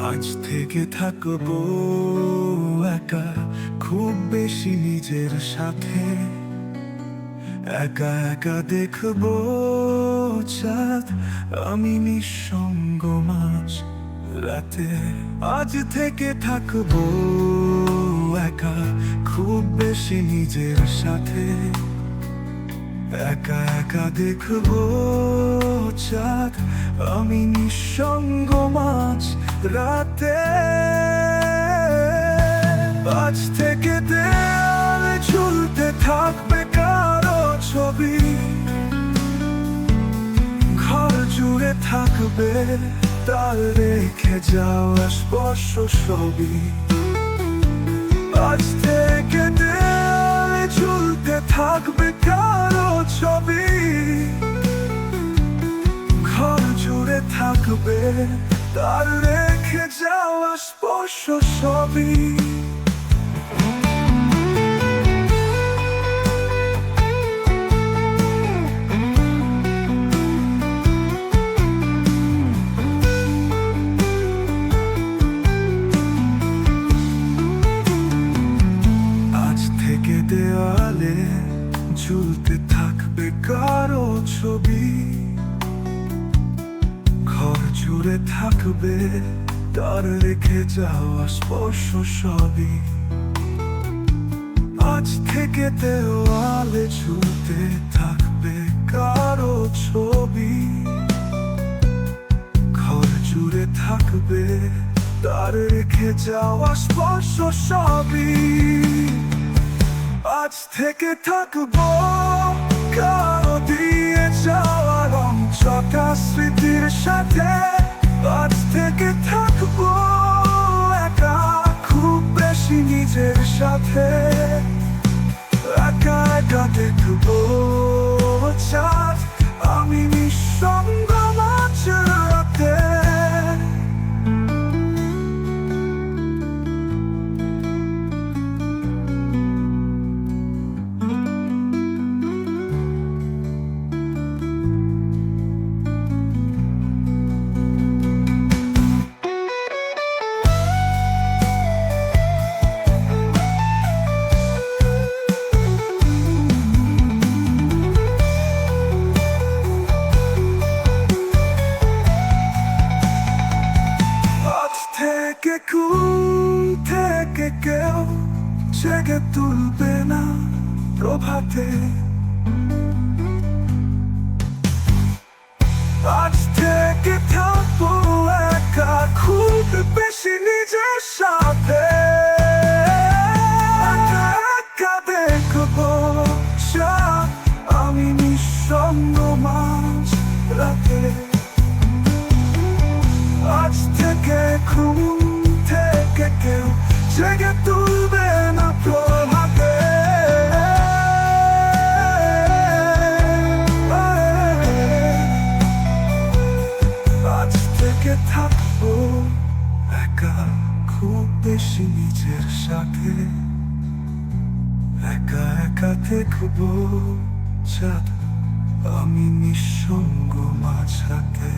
আজ থেকে থাকবো একা, খুব বেশি নিজের সাথে। একা একা দেখবো চাঁদ, আমি নিঃসঙ্গ মাঝ রাতে। আজ থেকে থাকবো একা, খুব বেশি নিজের সাথে। একা একা দেখবো চাঁদ, আমি নিঃসঙ্গ মাঝ রাতে। আজ থেকে দেয়ালে ঝুলতে থাকবে কারো ছবি, ঘর জুড়ে থাকবে তার রেখে যাওয়া স্পর্শ ছবি। আজ থেকে দেয়ালে ঝুলতে থাকবে কারো ছবি, ঘর জুড়ে থাকবে তার রেখে যাওয়া স্পর্শ ছবি। দেওয়ালে ঝুলতে থাকবে কারো ছবি, ঘর জুড়ে থাকবে তার রেখে যাওয়া স্পর্শ সবই। আজ থেকে দেওয়ালে ঝুলতে থাকবে কারো ছবি, ঘর জুড়ে থাকবে তার রেখে যাওয়া স্পর্শ সবই। আজ থেকে থাকবো কারো দিয়ে যাওয়া রং চটা স্মৃতির সাথে। আজ থেকে থাকবো একা, খুব বেশি নিজের সাথে। একা একা দেখবো চাঁদ, আমি নিঃসঙ্গ মাঝ রাতে। ঘুম থেকে কেউ জেগে তুলবে না প্রভাতে। আজ থেকে থাকবো একা, খুব বেশি নিজের সাথে। একা একা দেখবো চাঁদ, আমি নিঃসঙ্গ মাঝ রাতে। আজ থেকে ঘুম থেকে কেউ জেগে তুলবে না প্রভাতে। আজ থেকে থাকবো একা, খুব বেশি নিজের সাথে। একা একা দেখবো চাঁদ, আমি নিঃসঙ্গ মাঝ রাতে।